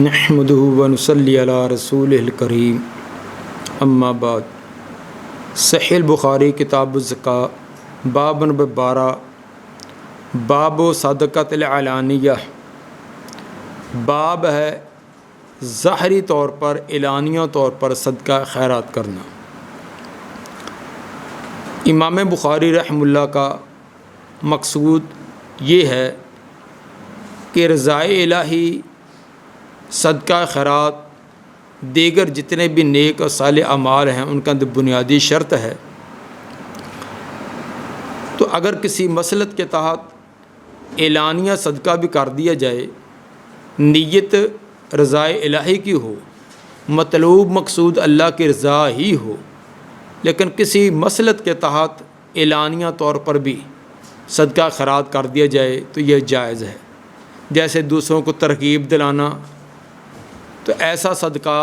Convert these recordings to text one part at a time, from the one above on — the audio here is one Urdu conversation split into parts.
نحمده ونصلی علی رسولہ الکریم اما بعد۔ صحیح البخاری کتاب الزکاة باب نمبر 12 باب صدقۃ العلانیہ، باب ہے ظاہری طور پر اعلانیہ طور پر صدقہ خیرات کرنا۔ امام بخاری رحمہ اللہ کا مقصود یہ ہے کہ رضائے الہی، صدقہ خیرات، دیگر جتنے بھی نیک اور صالح اعمال ہیں ان کا بنیادی شرط ہے۔ تو اگر کسی مصلحت کے تحت اعلانیہ صدقہ بھی کر دیا جائے، نیت رضائے الہی کی ہو، مطلوب مقصود اللہ کی رضا ہی ہو، لیکن کسی مصلحت کے تحت اعلانیہ طور پر بھی صدقہ خیرات کر دیا جائے تو یہ جائز ہے۔ جیسے دوسروں کو ترغیب دلانا، تو ایسا صدقہ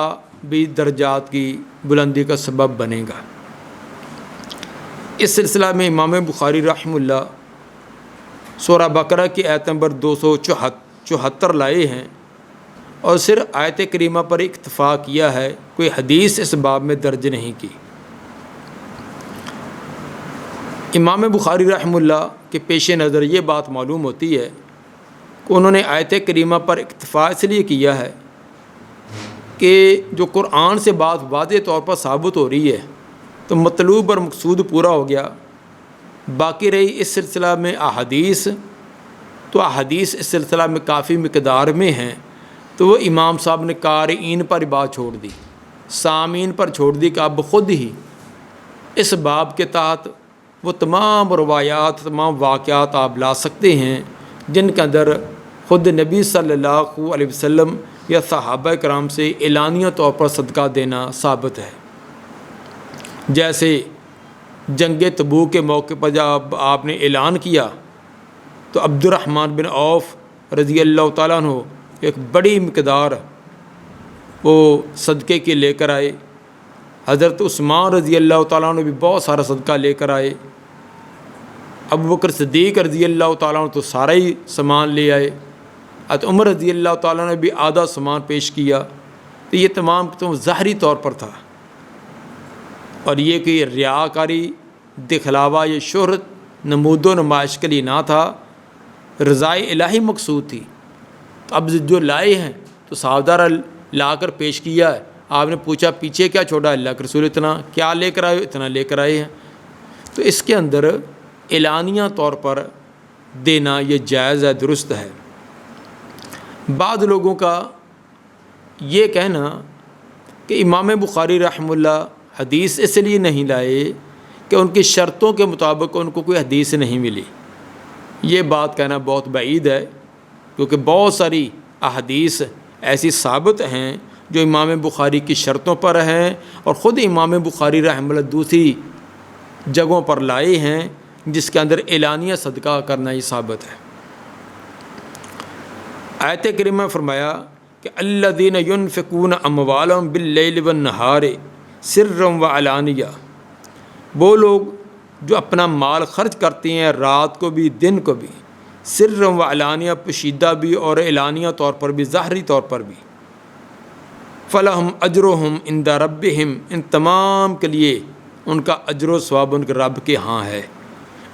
بھی درجات کی بلندی کا سبب بنے گا۔ اس سلسلہ میں امام بخاری رحمہ اللہ سورہ بقرہ کی آیت نمبر 274 لائے ہیں اور صرف آیت کریمہ پر اکتفا کیا ہے، کوئی حدیث اس باب میں درج نہیں کی۔ امام بخاری رحمہ اللہ کے پیش نظر یہ بات معلوم ہوتی ہے کہ انہوں نے آیت کریمہ پر اکتفا اس لیے کیا ہے کہ جو قرآن سے بات واضح طور پر ثابت ہو رہی ہے تو مطلوب اور مقصود پورا ہو گیا۔ باقی رہی اس سلسلہ میں احادیث، تو احادیث اس سلسلہ میں کافی مقدار میں ہیں، تو وہ امام صاحب نے قارئین پر بات چھوڑ دی، سامعین پر چھوڑ دی کہ اب خود ہی اس باب کے تحت وہ تمام روایات، تمام واقعات آپ لا سکتے ہیں جن کے اندر خود نبی صلی اللہ علیہ وسلم یا صحابہ کرام سے اعلانیہ طور پر صدقہ دینا ثابت ہے۔ جیسے جنگ تبوک کے موقع پر جب آپ نے اعلان کیا تو عبد الرحمن بن عوف رضی اللہ تعالیٰ عنہ ایک بڑی مقدار وہ صدقے کے لے کر آئے۔ حضرت عثمان رضی اللہ تعالیٰ عنہ بھی بہت سارا صدقہ لے کر آئے۔ ابو بکر صدیق رضی اللہ تعالیٰ عنہ تو سارا ہی سامان لے آئے۔ حضرت عمر رضی اللہ تعالیٰ نے بھی آدھا سامان پیش کیا۔ تو یہ تمام ظاہری طور پر تھا، اور یہ کہ ریاکاری، دکھلاوا، یہ شہرت، نمود و نمائش کے لیے نہ تھا، رضائے الہی مقصود تھی۔ تو اب جو لائے ہیں تو ساودار لا کر پیش کیا ہے۔ آپ نے پوچھا پیچھے کیا چھوڑا؟ اللہ کے رسول اتنا کیا لے کر آئے؟ اتنا لے کر آئے ہیں۔ تو اس کے اندر اعلانیہ طور پر دینا یہ جائز ہے، درست ہے۔ بعض لوگوں کا یہ کہنا کہ امام بخاری رحمہ اللہ حدیث اس لیے نہیں لائے کہ ان کی شرطوں کے مطابق ان کو کوئی حدیث نہیں ملی، یہ بات کہنا بہت بعید ہے، کیونکہ بہت ساری احادیث ایسی ثابت ہیں جو امام بخاری کی شرطوں پر ہیں، اور خود امام بخاری رحمہ اللہ دوسری جگہوں پر لائے ہیں جس کے اندر اعلانیہ صدقہ کرنا یہ ثابت ہے۔ آیت کریمہ میں فرمایا کہ الذین ینفقون اموالہم باللیل والنہار سرا وعلانیہ، وہ لوگ جو اپنا مال خرچ کرتے ہیں رات کو بھی دن کو بھی، سرا وعلانیہ، پوشیدہ بھی اور اعلانیہ طور پر بھی، ظاہری طور پر بھی، فلہم اجرہم عند ربہم، ان تمام کے لیے ان کا اجر و ثواب ان کے رب کے ہاں ہے۔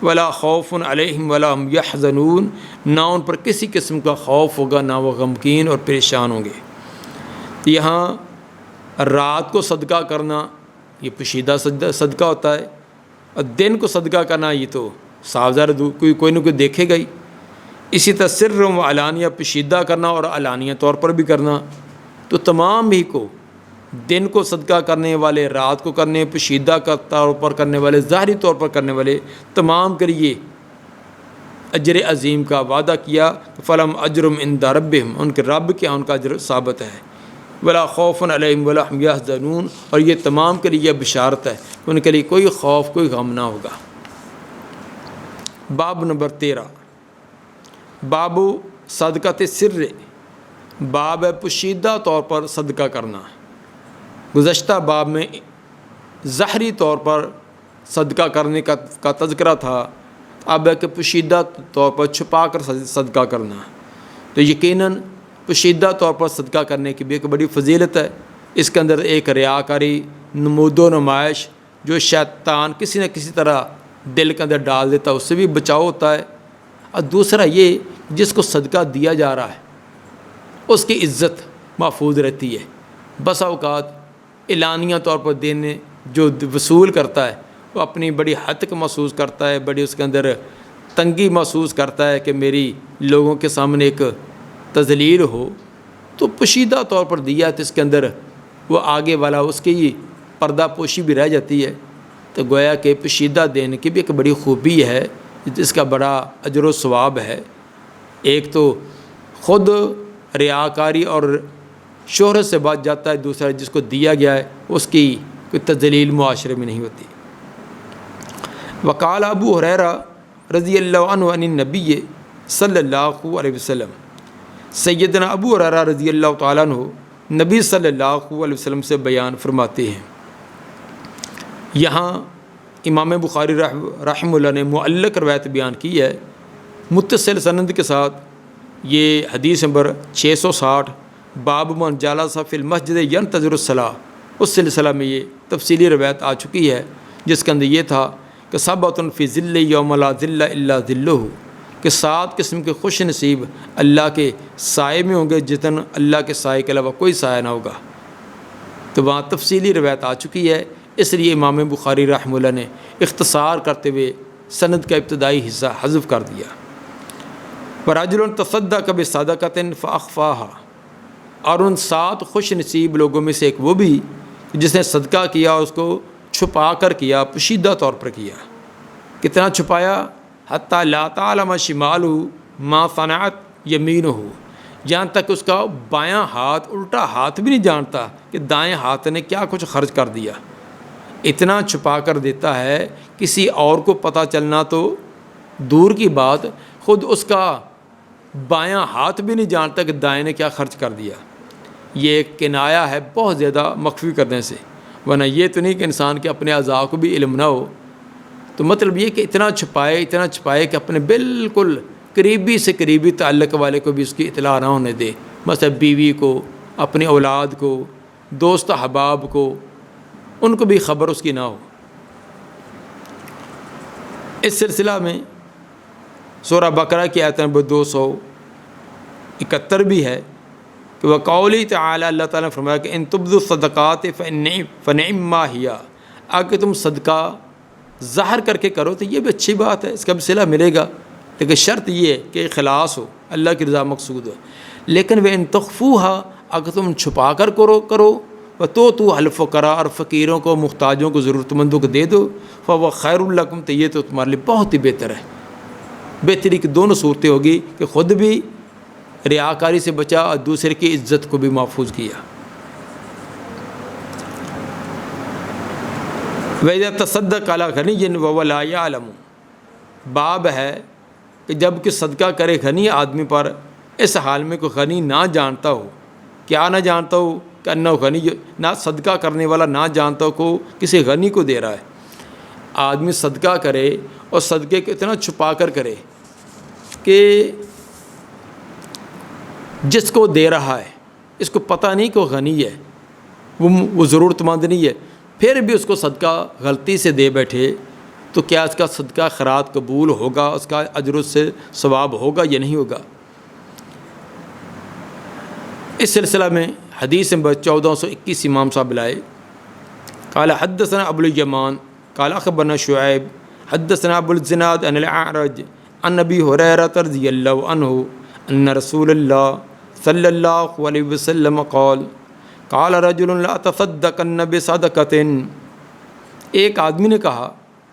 ولا خوف علیہم ولا ہم یحزنون، نہ ان پر کسی قسم کا خوف ہوگا، نہ وہ غمگین اور پریشان ہوں گے۔ یہاں رات کو صدقہ کرنا یہ پوشیدہ صدقہ ہوتا ہے، اور دن کو صدقہ کرنا یہ تو صاف ظاہر کوئی نہ کوئی دیکھے گا ہی۔ اسی طرح سر و علانیہ، پوشیدہ کرنا اور علانیہ طور پر بھی کرنا، تو تمام ہی کو، دن کو صدقہ کرنے والے، رات کو کرنے، پوشیدہ کا طور پر کرنے والے، ظاہری طور پر کرنے والے، تمام کے لیے اجر عظیم کا وعدہ کیا۔ فلم اجرم عند ربہم، ان کے رب کے ان کا اجر ثابت ہے۔ ولا خوف علیہم ولا ہم یحزنون، اور یہ تمام کے لیے بشارت ہے کہ ان کے لیے کوئی خوف، کوئی غم نہ ہوگا۔ باب نمبر 13 باب صدقۃ السر، باب ہے پوشیدہ طور پر صدقہ کرنا۔ گزشتہ باب میں ظاہری طور پر صدقہ کرنے کا تذکرہ تھا، اب ہے کہ پوشیدہ طور پر چھپا کر صدقہ کرنا۔ تو یقیناً پوشیدہ طور پر صدقہ کرنے کی بھی ایک بڑی فضیلت ہے۔ اس کے اندر ایک ریاکاری، نمود و نمائش جو شیطان کسی نہ کسی طرح دل کے اندر ڈال دیتا ہے، اس سے بھی بچاؤ ہوتا ہے۔ اور دوسرا یہ جس کو صدقہ دیا جا رہا ہے اس کی عزت محفوظ رہتی ہے۔ بسا اوقات اعلانیہ طور پر دینے جو وصول کرتا ہے وہ اپنی بڑی حد محسوس کرتا ہے، بڑی اس کے اندر تنگی محسوس کرتا ہے کہ میری لوگوں کے سامنے ایک تذلیل ہو، تو پوشیدہ طور پر دیا تو اس کے اندر وہ آگے والا اس کی پردہ پوشی بھی رہ جاتی ہے۔ تو گویا کہ پوشیدہ دینے کی بھی ایک بڑی خوبی ہے جس کا بڑا اجر و ثواب ہے۔ ایک تو خود ریاکاری اور شہرت سے بچ جاتا ہے، دوسرا جس کو دیا گیا ہے اس کی کوئی تذلیل معاشرے میں نہیں ہوتی۔ وقال ابو ہریرہ رضی اللہ عنہ عن النبی صلی اللہ علیہ وسلم، سیدنا ابو ہریرہ رضی اللہ تعالیٰ عنہ نبی صلی اللہ علیہ وسلم سے بیان فرماتے ہیں۔ یہاں امام بخاری رحمہ اللہ نے معلق روایت بیان کی ہے متصل سند کے ساتھ۔ یہ حدیث نمبر 660 باب من جلس فی المسجد ینتظر الصلاۃ، اس سلسلہ میں یہ تفصیلی روایت آ چکی ہے، جس کے اندر یہ تھا کہ سبعۃ فی ظل یوم لا ظل الا ظلہ، کہ 7 قسم کے خوش نصیب اللہ کے سائے میں ہوں گے جس دن اللہ کے سائے کے علاوہ کوئی سایہ نہ ہوگا۔ تو وہاں تفصیلی روایت آ چکی ہے، اس لیے امام بخاری رحمہ اللہ نے اختصار کرتے ہوئے سند کا ابتدائی حصہ حذف کر دیا۔ وَرَجُلٌ تَصَدَّقَ بِصَدَقَةٍ فَأَخْفَاهَا، اور ان 7 خوش نصیب لوگوں میں سے ایک وہ بھی جس نے صدقہ کیا اور اس کو چھپا کر کیا، پوشیدہ طور پر کیا۔ کتنا چھپایا؟ حتیٰ لا تعلم شمالہ ما صنعت یمینہ، یہاں تک اس کا بایاں ہاتھ، الٹا ہاتھ بھی نہیں جانتا کہ دائیں ہاتھ نے کیا کچھ خرچ کر دیا۔ اتنا چھپا کر دیتا ہے، کسی اور کو پتہ چلنا تو دور کی بات، خود اس کا بایاں ہاتھ بھی نہیں جانتا کہ دائیں نے کیا خرچ کر دیا۔ یہ ایک کنایا ہے بہت زیادہ مخفی کرنے سے، ورنہ یہ تو نہیں کہ انسان کے اپنے اعضاء کو بھی علم نہ ہو۔ تو مطلب یہ کہ اتنا چھپائے کہ اپنے بالکل قریبی سے قریبی تعلق والے کو بھی اس کی اطلاع نہ ہونے دے، مثلا بیوی کو، اپنی اولاد کو، دوست احباب کو، ان کو بھی خبر اس کی نہ ہو۔ اس سلسلہ میں سورہ بقرہ کی آیت نمبر 271 بھی ہے کہ وَقَوْلِهِ تَعَالَى، اللہ تعالیٰ نے فرمایا کہ ان تبدوا الصدقات فَنِعِمَّا هِيَ، اگر تم صدقہ ظاہر کر کے کرو تو یہ بھی اچھی بات ہے، اس کا بھی صلہ ملے گا، لیکن شرط یہ ہے کہ اخلاص ہو، اللہ کی رضا مقصود ہو۔ لیکن وَإِن تُخْفُوهَا، اگر تم چھپا کر کرو وَتُؤْتُوهَا الْفُقَرَاءَ، اور فقیروں کو، محتاجوں کو، ضرورت مندوں کو دے دو، فَهُوَ خَيْرٌ لَكُمْ، تو یہ تو تمہارے لیے بہت ہی بہتر ہے۔ بہتری کی دونوں صورتیں ہوگی کہ خود بھی ریاکاری سے بچا اور دوسرے کی عزت کو بھی محفوظ کیا۔ وَإِذَا تَصَدَّقَ عَلَىٰ غَنِيٍّ وَهُوَ لَا يَعْلَمُ، باب ہے کہ جب کہ صدقہ کرے غنی آدمی پر اس حال میں کوئی غنی نہ جانتا ہو، کیا نہ جانتا ہو کہ انہ غنی، نہ صدقہ کرنے والا نہ جانتا ہو کو کسی غنی کو دے رہا ہے۔ آدمی صدقہ کرے اور صدقے کو اتنا چھپا کر کرے کہ جس کو دے رہا ہے اس کو پتہ نہیں کہ وہ غنی ہے، وہ ضرورت مند نہیں ہے، پھر بھی اس کو صدقہ غلطی سے دے بیٹھے، تو کیا اس کا صدقہ خیرات قبول ہوگا، اس کا اجر سے ثواب ہوگا یا نہیں ہوگا؟ اس سلسلہ میں حدیث نمبر 1421 امام صاحب لائے، قال حدثنا ابو الیمان قال اخبرنا شعیب حدثنا ابو الزناد عن الاعرج عن ابی ہریرہ رضی اللہ عنہ ان رسول اللہ صلی اللہ علیہ وسلم قال قال رجل لا تصدقن بصدقۃ، ایک آدمی نے کہا،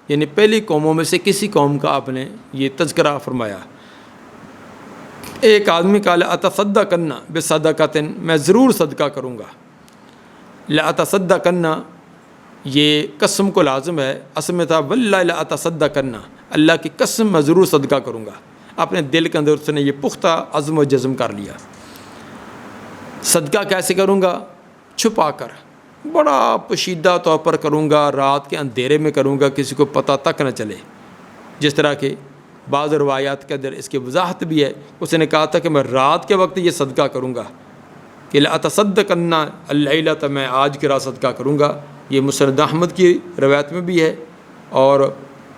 یعنی پہلی قوموں میں سے کسی قوم کا آپ نے یہ تذکرہ فرمایا، ایک آدمی کا لأتصدقن بصدقۃ، میں ضرور صدقہ کروں گا۔ لأتصدقن یہ قسم کو لازم ہے، اصل میں تھا واللہ لأتصدقن، اللہ کی قسم میں ضرور صدقہ کروں گا۔ اپنے دل کے اندر اس نے یہ پختہ عزم و جزم کر لیا۔ صدقہ کیسے کروں گا؟ چھپا کر، بڑا پوشیدہ طور پر کروں گا، رات کے اندھیرے میں کروں گا، کسی کو پتہ تک نہ چلے، جس طرح کہ بعض روایات کے اندر اس کی وضاحت بھی ہے. اس نے کہا تھا کہ میں رات کے وقت یہ صدقہ کروں گا کہ لأتصدقن اللیلۃ، میں آج کی رات صدقہ کروں گا. یہ مسند احمد کی روایت میں بھی ہے اور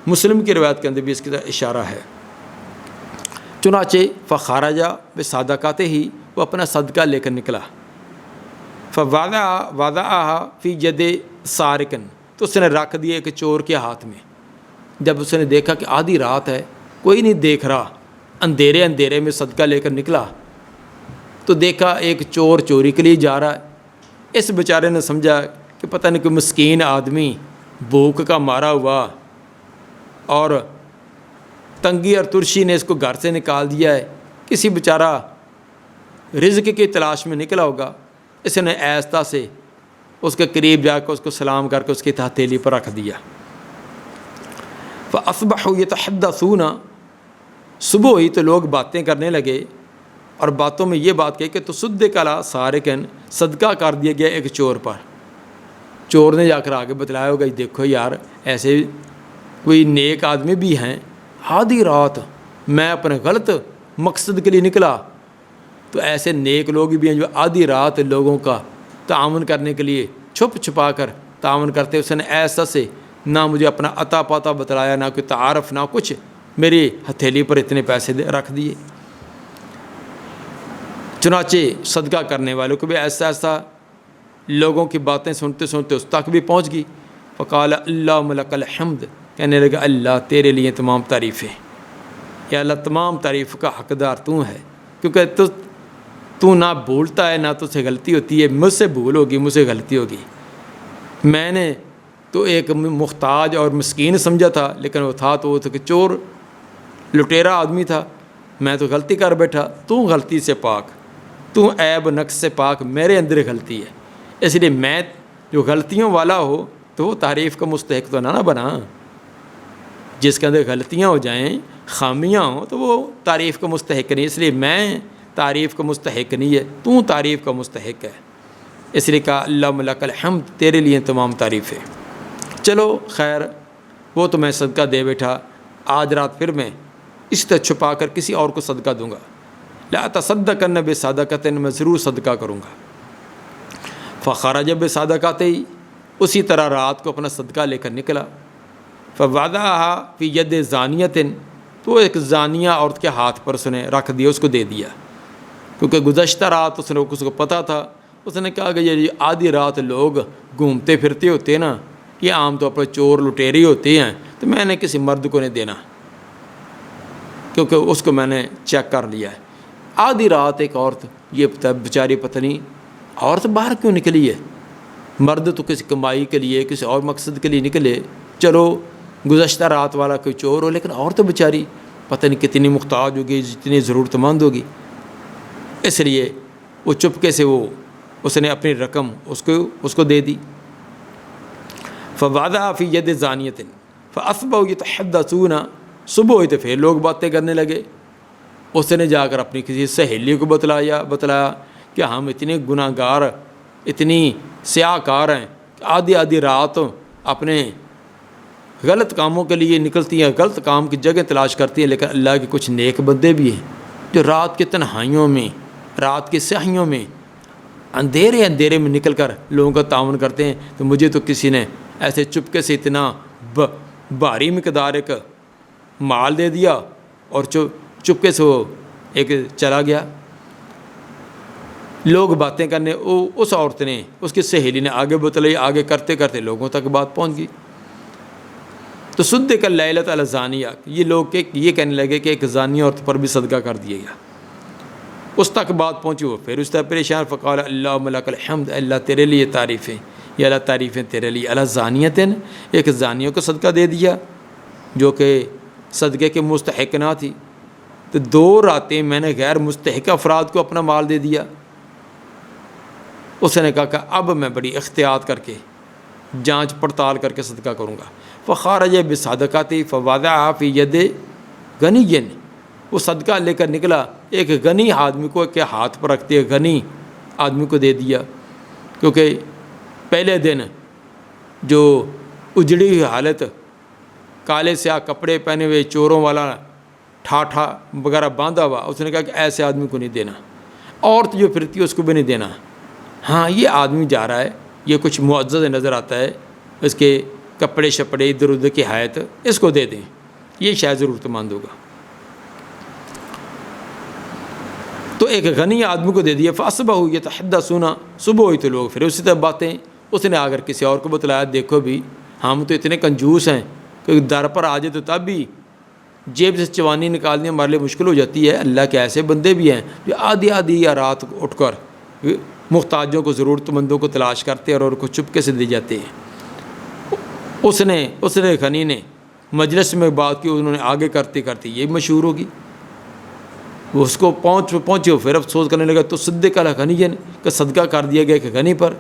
مسلم کی روایت کے اندر بھی اس کی طرح اشارہ ہے. چنانچہ فخرج بصدقتہ، وہ اپنا صدقہ لے کر نکلا. فوضعها فی ید سارق، تو اس نے رکھ دیا ایک چور کے ہاتھ میں. جب اس نے دیکھا کہ آدھی رات ہے، کوئی نہیں دیکھ رہا، اندھیرے میں صدقہ لے کر نکلا تو دیکھا ایک چور چوری کے لیے جا رہا ہے. اس بیچارے نے سمجھا کہ پتہ نہیں کوئی مسکین آدمی بھوک کا مارا ہوا اور تنگی اور ترشی نے اس کو گھر سے نکال دیا ہے، کسی بیچارہ رزق کی تلاش میں نکلا ہوگا. اس نے آہستہ سے اس کے قریب جا کے اس کو سلام کر کے اس کی ہتھیلی پر رکھ دیا. فاصبحوا يتحدثون، صبح ہوئی تو لوگ باتیں کرنے لگے اور باتوں میں یہ بات کہی کہ تصدق علی سارق، صدقہ کر دیا گیا ایک چور پر. چور نے جا کر آگے بتلایا ہوگا دیکھو یار ایسے کوئی نیک آدمی بھی ہیں، آدھی رات میں اپنے غلط مقصد کے لیے نکلا، تو ایسے نیک لوگ بھی ہیں جو آدھی رات لوگوں کا تعاون کرنے کے لیے چھپ چھپا کر تعاون کرتے. اس نے ایسا سے نہ مجھے اپنا عطا پاتا بتلایا، نہ کوئی تعارف، نہ کچھ، میری ہتھیلی پر اتنے پیسے رکھ دیے. چنانچہ صدقہ کرنے والوں کو بھی ایسا لوگوں کی باتیں سنتے سنتے اس تک بھی پہنچ گئی. فقال اللہم لک الحمد، کہنے لگا اللہ تیرے لیے تمام تعریفیں، یا اللہ تمام تعریف کا حقدار تو ہے، کیونکہ تو نہ بھولتا ہے نہ تو سے غلطی ہوتی ہے. مجھ سے بھول ہوگی، مجھ سے غلطی ہوگی. میں نے تو ایک محتاج اور مسکین سمجھا تھا، لیکن وہ تھا تو وہ کہ چور لٹیرا آدمی تھا. میں تو غلطی کر بیٹھا، تو غلطی سے پاک، تو عیب نقص سے پاک، میرے اندر غلطی ہے. اس لیے میں جو غلطیوں والا ہو تو وہ تعریف کا مستحق تو نہ بنا. جس کے اندر غلطیاں ہو جائیں، خامیاں ہوں، تو وہ تعریف کا مستحق نہیں. اس لیے میں تعریف کا مستحق نہیں ہے، تو تعریف کا مستحق ہے. اس لیے کہا اللہم لک الحمد، تیرے لیے تمام تعریفیں. چلو خیر، وہ تو میں صدقہ دے بیٹھا، آج رات پھر میں اس طرح چھپا کر کسی اور کو صدقہ دوں گا. لأتصدقن بصدقۃ، میں ضرور صدقہ کروں گا. فخرج بصدقتہ، اسی طرح رات کو اپنا صدقہ لے کر نکلا. فوضعها فی ید زانیۃ، تو ایک زانیہ عورت کے ہاتھ پر اس نے رکھ دیا، اس کو دے دیا. کیونکہ گزشتہ رات اس کو پتہ تھا. اس نے کہا کہ یہ آدھی رات لوگ گھومتے پھرتے ہوتے نا، یہ عام طور پر چور لٹیرے ہوتے ہیں، تو میں نے کسی مرد کو نہیں دینا، کیونکہ اس کو میں نے چیک کر لیا ہے. آدھی رات ایک عورت، یہ بیچاری پتہ نہیں عورت باہر کیوں نکلی ہے. مرد تو کسی کمائی کے لیے کسی اور مقصد کے لیے نکلے، چلو گزشتہ رات والا کوئی چور ہو، لیکن عورت بیچاری پتہ نہیں کتنی محتاج ہوگی، جتنی ضرورت مند ہوگی. اس لیے وہ چپکے سے اس نے اپنی رقم اس کو دے دی. فوضعها فی ید زانیۃ فاصبحوا یتحدثون، صبح ہوئی تو پھر لوگ باتیں کرنے لگے. اس نے جا کر اپنی کسی سہیلی کو بتلایا کہ ہم اتنے گناہ گار، اتنی سیاہ کار ہیں کہ آدھی رات اپنے غلط کاموں کے لیے نکلتی ہیں، غلط کام کی جگہ تلاش کرتی ہیں. لیکن اللہ کے کچھ نیک بندے بھی ہیں جو رات کے تنہائیوں میں، رات کی سیاہیوں میں، اندھیرے میں نکل کر لوگوں کا تعاون کرتے ہیں. تو مجھے تو کسی نے ایسے چپکے سے اتنا بھاری مقدار ایک مال دے دیا اور چپکے سے وہ ایک چلا گیا. لوگ باتیں کرنے، اس عورت نے، اس کی سہیلی نے آگے بتلائی، آگے کرتے کرتے لوگوں تک بات پہنچ گئی. تو صدق اللیلۃ علی زانیہ، یہ لوگ یہ کہنے لگے کہ ایک زانیہ عورت پر بھی صدقہ کر دیا گیا. اس تک بات پہنچی، وہ پھر اس طرح پریشان. فقال اللہم لک الحمد، اللہ تیرے لیے تعریفیں، یا اللہ تعریفیں تیرے لیے. علی زانیۃ، ایک زانیہ کو صدقہ دے دیا جو کہ صدقے کے مستحق نہ تھی. تو 2 راتیں میں نے غیر مستحق افراد کو اپنا مال دے دیا. اس نے کہا کہ اب میں بڑی احتیاط کر کے، جانچ پڑتال کر کے صدقہ کروں گا. فخرج بصدقۃ فوضعها فی ید غنی، وہ صدقہ لے کر نکلا، ایک غنی آدمی کو کے ہاتھ پر رکھتے ہوئے غنی آدمی کو دے دیا. کیونکہ پہلے دن جو اجڑی ہوئی حالت، کالے سیاہ کپڑے پہنے ہوئے چوروں والا ٹھاٹھا وغیرہ باندھا ہوا، اس نے کہا کہ ایسے آدمی کو نہیں دینا، عورت جو پھرتی ہے اس کو بھی نہیں دینا، ہاں یہ آدمی جا رہا ہے، یہ کچھ معزز نظر آتا ہے، اس کے کپڑے شپڑے ادھر ادھر کی حیت، اس کو دے دیں، یہ شاید ضرورت مند ہوگا۔ تو ایک غنی آدمی کو دے دیا، فَأَصْبَحُوا يَتَحَدَّثُونَ، صبح ہوئی تو لوگ پھر اسی طرح باتیں، اس نے اگر کسی اور کو بتلایا، دیکھو بھی ہم تو اتنے کنجوس ہیں کہ در پر آ جائے تو تب بھی جیب سے چوانی نکالنی ہمارے لیے مشکل ہو جاتی ہے۔ اللہ کے ایسے بندے بھی ہیں جو آدھی آدھی یا رات اٹھ کر محتاجوں کو، ضرورت مندوں کو تلاش کرتے اور ان کو چپکے سے دے جاتے ہیں۔ اس نے غنی نے مجلس میں بات کی، انہوں نے آگے کرتے کرتے یہ مشہور ہوگی، وہ اس کو پہنچے، پھر افسوس کرنے لگا، تو صدق علی غنی کا صدقہ کر دیا گیا کہ غنی پر۔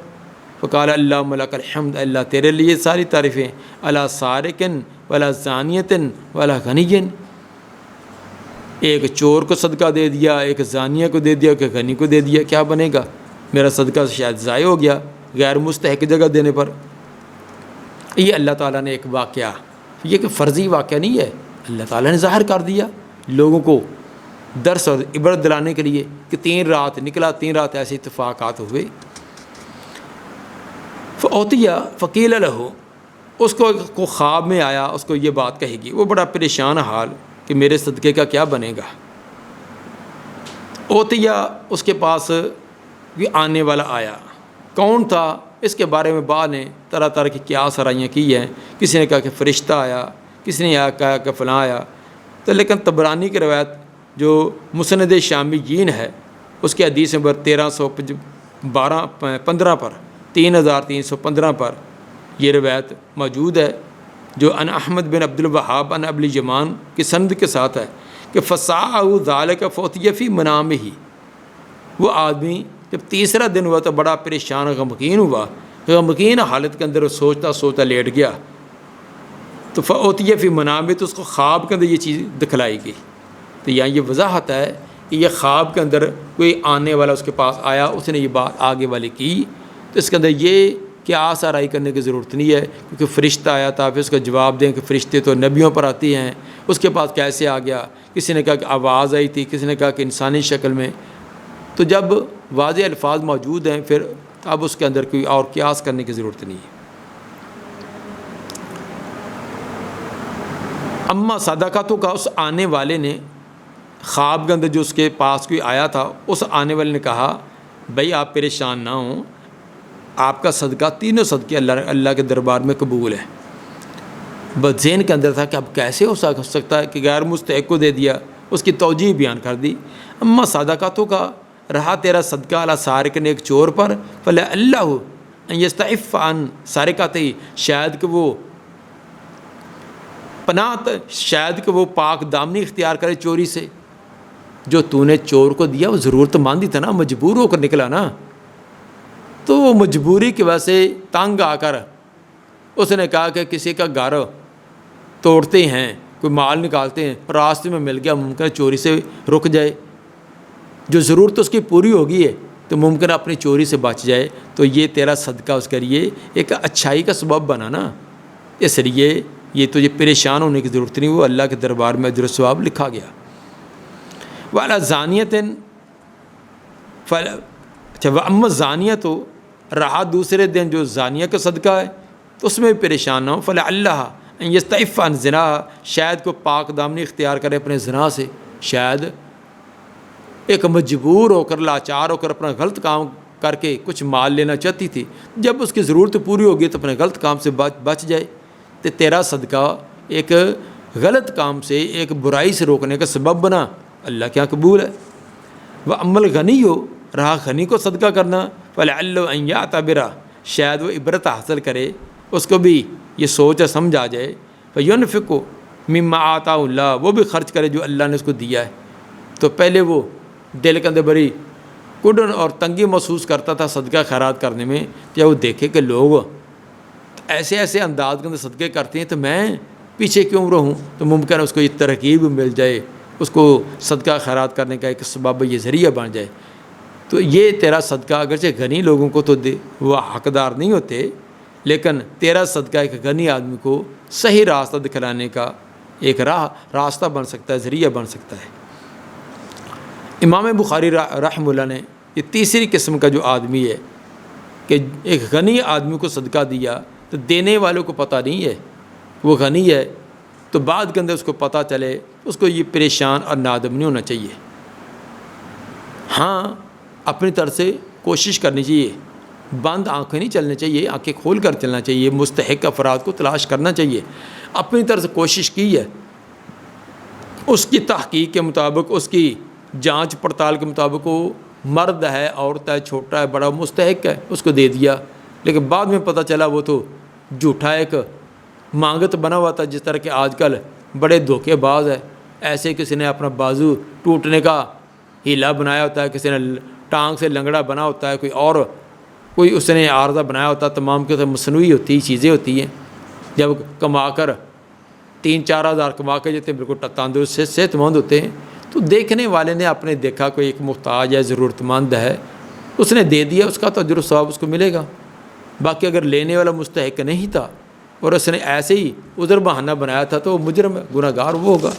فقال اللہم لک الحمد، اللہ تیرے لیے ساری تعریفیں، الا سارقن ولا زانیۃ ولا غنی، ایک چور کو صدقہ دے دیا، ایک زانیہ کو دے دیا، کہ غنی کو دے دیا، کیا بنے گا؟ میرا صدقہ شاید ضائع ہو گیا غیر مستحق جگہ دینے پر۔ یہ اللہ تعالیٰ نے ایک واقعہ، یہ کہ فرضی واقعہ نہیں ہے، اللہ تعالیٰ نے ظاہر کر دیا لوگوں کو درس اور عبرت دلانے کے لیے کہ 3 رات نکلا، 3 رات ایسے اتفاقات ہوئے۔ فأوتیا فقیل لہ، اس کو خواب میں آیا، اس کو یہ بات کہے گی، وہ بڑا پریشان حال کہ میرے صدقے کا کیا بنے گا۔ اوتیا، اس کے پاس یہ آنے والا آیا، کون تھا اس کے بارے میں بعد نے طرح طرح کی قیاس آرائیاں کی ہیں، کسی نے کہا کہ فرشتہ آیا، کسی نے کہا کہ فلاں آیا، تو لیکن طبرانی کی روایت جو مسند شامیین ہے اس کے حدیث نمبر 1315 پر 3315 پر یہ روایت موجود ہے، جو ان احمد بن عبد الوہاب ان ابل یمان کی سند کے ساتھ ہے کہ فساءہ ذالک فوتیہ فی منامہ، وہ آدمی جب تیسرا دن ہوا تو بڑا پریشان غمگین ہوا، غمگین حالت کے اندر سوچتا سوچتا لیٹ گیا، تو فوتیہ فی منامہ، تو اس کو خواب کے اندر یہ چیز دکھلائی گئی۔ تو یہاں یہ وضاحت ہے کہ یہ خواب کے اندر کوئی آنے والا اس کے پاس آیا، اس نے یہ بات آگے والی کی، تو اس کے اندر یہ قیاس آرائی کرنے کی ضرورت نہیں ہے، کیونکہ فرشتہ آیا تھا، پھر اس کا جواب دیں کہ فرشتے تو نبیوں پر آتے ہیں، اس کے پاس کیسے آ گیا، کسی نے کہا کہ آواز آئی تھی، کسی نے کہا کہ انسانی شکل میں۔ تو جب واضح الفاظ موجود ہیں پھر اب اس کے اندر کوئی اور قیاس کرنے کی ضرورت نہیں ہے۔ اما صدقاتوں کا، اس آنے والے نے خواب کے اندر جو اس کے پاس کوئی آیا تھا، اس آنے والے نے کہا بھائی آپ پریشان نہ ہوں، آپ کا صدقہ، تینوں صدقے اللہ کے دربار میں قبول ہے۔ بس ذہن کے اندر تھا کہ اب کیسے ہو سکتا ہے کہ غیر مستحق کو دے دیا، اس کی توجیہ بیان کر دی۔ اما صدقاتوں کا، رہا تیرا صدقہ علی سارق نے، ایک چور پر، فلعلہ ان یستعف عن سارقتہ، شاید کہ وہ شاید کہ وہ پاک دامنی اختیار کرے چوری سے۔ جو تو نے چور کو دیا وہ ضرورت مند ہی تھا نا، مجبور ہو کر نکلا نا، تو وہ مجبوری کی وجہ سے تنگ آ کر اس نے کہا کہ کسی کا گھر توڑتے ہیں، کوئی مال نکالتے ہیں، راستے میں مل گیا، ممکن ہے چوری سے رک جائے، جو ضرورت اس کی پوری ہوگی ہے تو ممکن ہے اپنی چوری سے بچ جائے، تو یہ تیرا صدقہ اس کے لیے ایک اچھائی کا سبب بنا نا، اس لیے یہ تو یہ پریشان ہونے کی ضرورت نہیں، وہ اللہ کے دربار میں اجر و ثواب لکھا گیا۔ والا زانیت، اچھا وَأَمَّا الزَّانِيَةُ، رہا دوسرے دن جو زانیہ کا صدقہ ہے تو اس میں بھی پریشان نہ ہو، فَلَعَلَّهَ أَن يَسْتَعِفَّ عَن زِنَاهَا، شاید کو پاک دامنی اختیار کرے اپنے زنا سے، شاید ایک مجبور ہو کر، لاچار ہو کر اپنا غلط کام کر کے کچھ مال لینا چاہتی تھی، جب اس کی ضرورت پوری ہوگی تو اپنے غلط کام سے بچ جائے، تو تیرا صدقہ ایک غلط کام سے، ایک برائی سے روکنے کا سبب بنا، اللہ کیا قبول ہے۔ وَأَمَّا الْغَنِيُّ، رہا غنی کو صدقہ کرنا، فَلَعَلَّهُ أَن يَعْتَبِرَ، شاید وہ عبرت حاصل کرے، اس کو بھی یہ سوچ سمجھ آ جائے، فَيُنْفِقُ مِمَّا آتَاهُ اللَّهُ، وہ بھی خرچ کرے جو اللہ نے اس کو دیا ہے۔ تو پہلے وہ دل کے اندر بڑی کڑن اور تنگی محسوس کرتا تھا صدقہ خیرات کرنے میں، جب وہ دیکھے کہ لوگ ایسے ایسے انداز کے اندر صدقے کرتے ہیں تو میں پیچھے کیوں رہوں، تو ممکن ہے اس کو یہ ترغیب مل جائے، اس کو صدقہ خیرات کرنے کا ایک سبب، یہ ذریعہ بن جائے۔ تو یہ تیرا صدقہ اگرچہ غنی لوگوں کو تو وہ حقدار نہیں ہوتے، لیکن تیرا صدقہ ایک غنی آدمی کو صحیح راستہ دکھلانے کا ایک راستہ بن سکتا ہے، ذریعہ بن سکتا ہے۔ امام بخاری رحمہ اللہ نے یہ تیسری قسم کا جو آدمی ہے کہ ایک غنی آدمی کو صدقہ دیا تو دینے والوں کو پتہ نہیں ہے وہ غنی ہے، تو بعد کے اندر اس کو پتہ چلے، اس کو یہ پریشان اور نادم نہیں ہونا چاہیے۔ ہاں، اپنی طرف سے کوشش کرنی چاہیے، بند آنکھیں نہیں چلنے چاہیے، آنکھیں کھول کر چلنا چاہیے، مستحق افراد کو تلاش کرنا چاہیے۔ اپنی طرف سے کوشش کی ہے، اس کی تحقیق کے مطابق، اس کی جانچ پڑتال کے مطابق وہ مرد ہے، عورت ہے، چھوٹا ہے، بڑا، مستحق ہے، اس کو دے دیا، لیکن بعد میں پتہ چلا وہ تو جھوٹا ایک مانگت بنا ہوا تھا، جس طرح کہ آج کل بڑے دھوکے باز ہے، ایسے کسی نے اپنا بازو ٹوٹنے کا ہیلا بنایا ہوتا ہے، کسی نے ٹانگ سے لنگڑا بنا ہوتا ہے، کوئی اس نے عارضہ بنایا ہوتا ہے، تمام کے مصنوعی ہوتی چیزیں ہوتی ہیں۔ جب کما کر 3-4 ہزار کما کے جاتے ہیں، بالکل تندرست صحت مند ہوتے ہیں، تو دیکھنے والے نے اپنے دیکھا کوئی ایک محتاج ہے، ضرورت مند ہے، اس نے دے دیا، اس کا تو اجر و ثواب اس کو ملے گا۔ باقی اگر لینے والا مستحق نہیں تھا اور اس نے ایسے ہی عذر بہانہ بنایا تھا تو وہ مجرم ہے، گناہ گار وہ ہوگا۔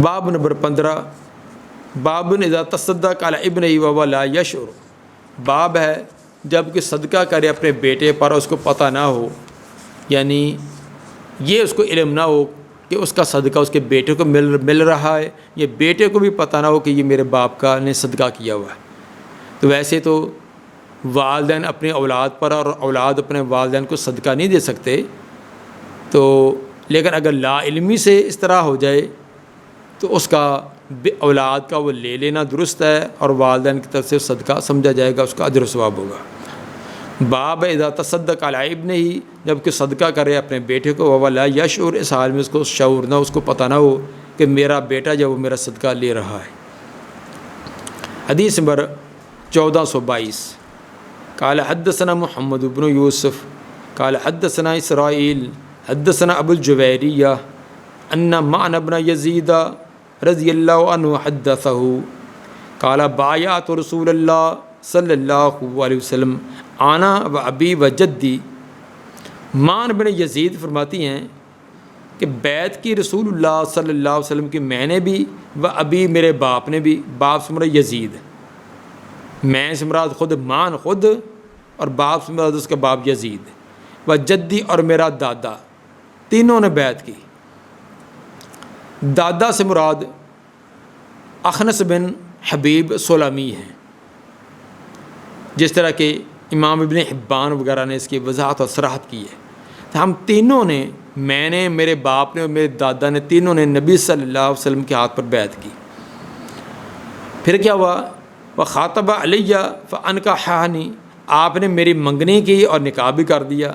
باب نمبر 15، باب اذا تصدق علی ابنہ وهو لا یشعر، باب ہے جب کہ صدقہ کرے اپنے بیٹے پر اس کو پتہ نہ ہو، یعنی یہ اس کو علم نہ ہو کہ اس کا صدقہ اس کے بیٹے کو مل رہا ہے، یہ بیٹے کو بھی پتہ نہ ہو کہ یہ میرے باپ کا نے صدقہ کیا ہوا ہے۔ تو ویسے تو والدین اپنے اولاد پر اور اولاد اپنے والدین کو صدقہ نہیں دے سکتے، تو لیکن اگر لا علمی سے اس طرح ہو جائے تو اس کا اولاد کا وہ لے لینا درست ہے، اور والدین کی طرف سے صدقہ سمجھا جائے گا، اس کا اجر و ثواب ہوگا۔ باب اذا تصدق علی ابنہ، جب کہ صدقہ کرے اپنے بیٹے کو، وهو لا یشعر، اس حال میں اس کو شعور نہ، اس کو پتہ نہ ہو کہ میرا بیٹا جو وہ میرا صدقہ لے رہا ہے۔ حدیث نمبر 1422، قال حدثنا محمد بن یوسف قال حدثنا اسرائیل حدثنا ابو الجویریہ ان معن بن یزید رضی اللہ عنہ حدثہ قال بایعت رسول اللہ صلی اللہ علیہ وسلم انا و ابی و جدی۔ معن بن یزید فرماتی ہیں کہ بیعت کی رسول اللہ صلی اللہ علیہ وسلم کی میں نے بھی، و ابی میرے باپ نے بھی، باپ سے مراد یزید، میں سے مراد خود مان خود، اور باپ سے مراد اس کا باپ یزید، و جدی اور میرا دادا، تینوں نے بیعت کی۔ دادا سے مراد اخنس بن حبیب سلمی ہیں، جس طرح کہ امام ابن حبان وغیرہ نے اس کی وضاحت اور صراحت کی ہے۔ تو ہم تینوں نے، میں نے، میرے باپ نے اور میرے دادا نے، تینوں نے نبی صلی اللہ علیہ وسلم کے ہاتھ پر بیعت کی۔ پھر کیا ہوا؟ وخاطب علیہ فانکحانی، آپ نے میری منگنی کی اور نکاح بھی کر دیا۔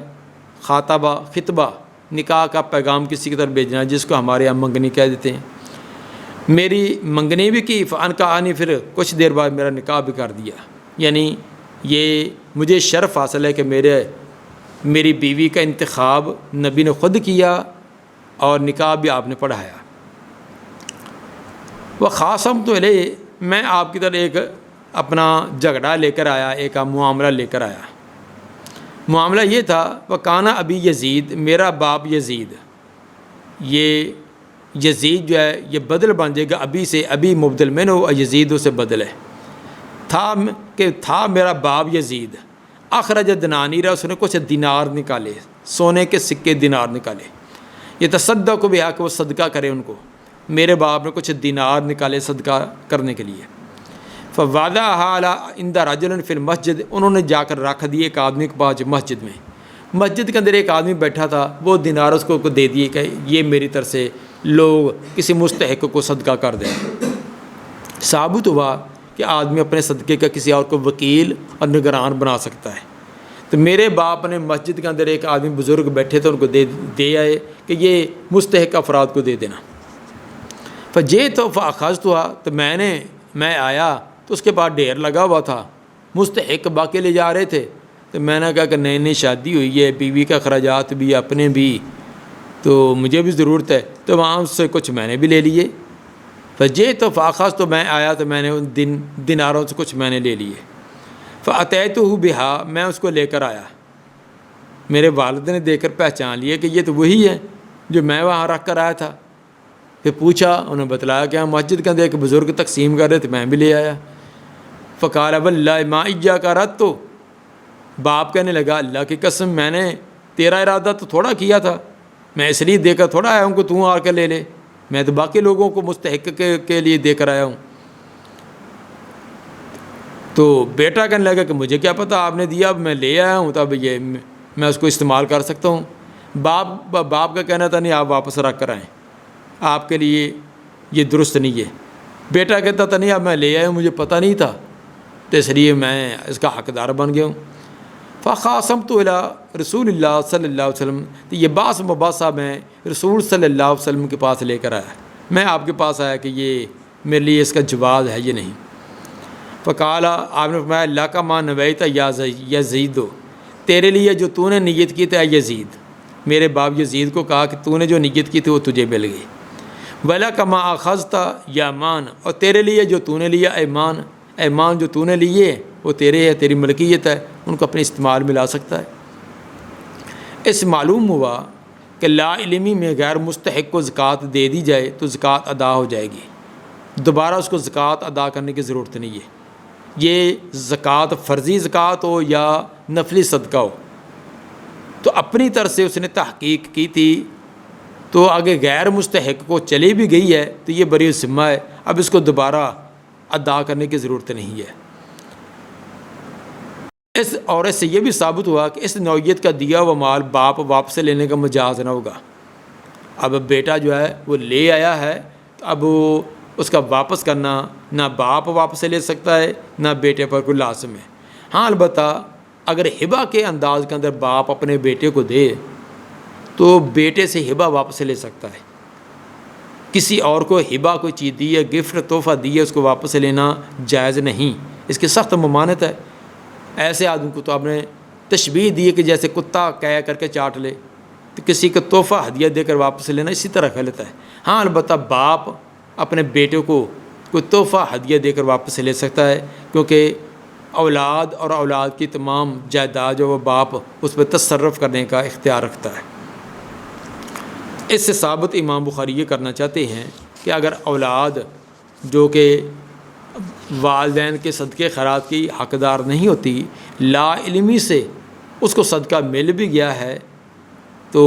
خاطبہ، خطبہ، نکاح کا پیغام کسی کی طرف بھیجنا، جس کو ہمارے یہاں منگنی کہہ دیتے ہیں۔ میری منگنی بھی کی، فانکحانی، پھر کچھ دیر بعد میرا نکاح بھی کر دیا۔ یعنی یہ مجھے شرف حاصل ہے کہ میری بیوی کا انتخاب نبی نے خود کیا اور نکاح بھی آپ نے پڑھایا۔ وہ خاصم تو علیہ، میں آپ کی طرح ایک اپنا جھگڑا لے کر آیا، ایک معاملہ لے کر آیا۔ معاملہ یہ تھا، وہ کانا ابی یزید، میرا باپ یزید، یہ یزید جو ہے یہ بدل بن جائے گا ابھی سے، ابھی مبدل میں نو، یزید اسے بدل ہے، تھا میرا باپ یزید، اخرج دنانیرہ، اس نے کچھ دینار نکالے، سونے کے سکے دینار نکالے، یہ تصدق کو بھی ہے کہ وہ صدقہ کرے ان کو، میرے باپ نے کچھ دینار نکالے صدقہ کرنے کے لیے۔ فوضعها عند رجل فی المسجد، انہوں نے جا کر رکھ دیے ایک آدمی کے پاس مسجد میں، مسجد کے اندر ایک آدمی بیٹھا تھا، وہ دینار اس کو دے دیے کہ یہ میری طرف سے لوگ کسی مستحق کو صدقہ کر دیں۔ ثابت ہوا کہ آدمی اپنے صدقے کا کسی اور کو وکیل اور نگران بنا سکتا ہے۔ تو میرے باپ نے مسجد کے اندر ایک آدمی بزرگ بیٹھے تھے، ان کو دے آئے کہ یہ مستحق افراد کو دے دینا۔ فجے تو فاخذ ہوا، تو میں آیا تو اس کے بعد ڈھیر لگا ہوا تھا، مستحق باقی لے جا رہے تھے، تو میں نے کہا کہ نئی نئی شادی ہوئی ہے، بیوی کا اخراجات بھی، اپنے بھی، تو مجھے بھی ضرورت ہے، تو وہاں سے کچھ میں نے بھی لے لیے۔ فجے تو فاخذ، تو میں آیا تو میں نے ان دیناروں سے کچھ میں نے لے لیے۔ فاتیتہ بہا، میں اس کو لے کر آیا، میرے والد نے دیکھ کر پہچان لیا کہ یہ تو وہی ہے جو میں وہاں رکھ کر آیا تھا۔ پھر پوچھا، انہوں نے بتلایا کہ ہم مسجد کے اندر ایک بزرگ تقسیم کر رہے تھے، میں بھی لے آیا۔ فقال واللہ ما ایاک اردت، باپ کہنے لگا اللہ کی قسم میں نے تیرا ارادہ تو تھوڑا کیا تھا، میں اس لیے دے کر تھوڑا آیا ہوں کہ تو آ کر لے لے، میں تو باقی لوگوں کو مستحق کے لیے دے کر آیا ہوں۔ تو بیٹا کہنے لگا کہ مجھے کیا پتہ آپ نے دیا، اب میں لے آیا ہوں تو اب یہ میں اس کو استعمال کر سکتا ہوں۔ باپ کا کہنا تھا نہیں آپ واپس رکھ کر آئیں، آپ کے لیے یہ درست نہیں ہے۔ بیٹا کہتا تھا نہیں اب میں لے آیا ہوں، مجھے پتہ نہیں تھا تو اس لیے میں اس کا حقدار بن گیا ہوں۔ فخاصمت الی رسول اللہ صلی اللہ علیہ وسلم، تو یہ باس مباحثہ میں رسول صلی اللہ علیہ وسلم کے پاس لے کر آیا، میں آپ کے پاس آیا کہ یہ میرے لیے اس کا جواز ہے یہ نہیں۔ فقال، آپ نے فرمایا اللہ کا ما نویت یا یزید، تیرے لیے جو تو نے نیت کی تھی یزید، میرے باپ یزید کو کہا کہ تو نے جو نیت کی تھی وہ تجھے مل گئی۔ ولا کما اخذت یا مان، اور تیرے لیے جو تو نے لیا ایمان جو تو نے لیے وہ تیرے ہے، تیری ملکیت ہے، ان کو اپنے استعمال میں لا سکتا ہے۔ اس معلوم ہوا کہ لا علمی میں غیر مستحق کو زکوٰۃ دے دی جائے تو زکوٰۃ ادا ہو جائے گی، دوبارہ اس کو زکوٰۃ ادا کرنے کی ضرورت نہیں ہے۔ یہ زکوٰۃ فرضی زکوٰۃ ہو یا نفلی صدقہ ہو، تو اپنی طرف سے اس نے تحقیق کی تھی تو آگے غیر مستحق کو چلی بھی گئی ہے تو یہ بری ذمہ ہے، اب اس کو دوبارہ ادا کرنے کی ضرورت نہیں ہے۔ اس سے یہ بھی ثابت ہوا کہ اس نوعیت کا دیا ہوا مال باپ واپس لینے کا مجاز نہ ہوگا۔ اب بیٹا جو ہے وہ لے آیا ہے تو اب اس کا واپس کرنا نہ باپ واپس لے سکتا ہے نہ بیٹے پر کوئی لازم ہے۔ ہاں البتہ اگر ہبہ کے انداز کے اندر باپ اپنے بیٹے کو دے تو بیٹے سے ہبہ واپس لے سکتا ہے۔ کسی اور کو ہبہ کوئی چیز دی ہے، گفٹ تحفہ دی ہے، اس کو واپس لینا جائز نہیں، اس کی سخت ممانعت ہے۔ ایسے آدمی کو تو آپ نے تشبیہ دی ہے کہ جیسے کتا کہہ کر کے چاٹ لے، تو کسی کو تحفہ ہدیہ دے کر واپس لینا اسی طرح غلط ہے۔ ہاں البتہ باپ اپنے بیٹے کو کوئی تحفہ ہدیہ دے کر واپس لے سکتا ہے، کیونکہ اولاد اور اولاد کی تمام جائیداد جو وہ باپ اس پہ تصرف کرنے کا اختیار رکھتا ہے۔ اس سے ثابت امام بخاری یہ کرنا چاہتے ہیں کہ اگر اولاد جو کہ والدین کے صدقے خیرات کی حقدار نہیں ہوتی، لا علمی سے اس کو صدقہ مل بھی گیا ہے تو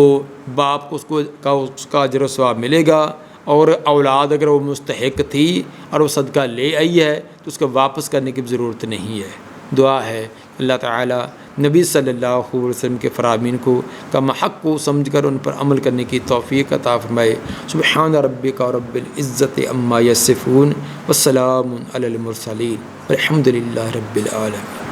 باپ کو اس کا اجر و ثواب ملے گا، اور اولاد اگر وہ مستحق تھی اور وہ صدقہ لے آئی ہے تو اس کو واپس کرنے کی ضرورت نہیں ہے۔ دعا ہے اللہ تعالی نبی صلی اللہ علیہ وسلم کے فرامین کو کما حق کو سمجھ کر ان پر عمل کرنے کی توفیق عطا فرمائے۔ سبحان ربک رب العزت عما یصفون والسلام علی المرسلین والحمد للہ رب العالمین۔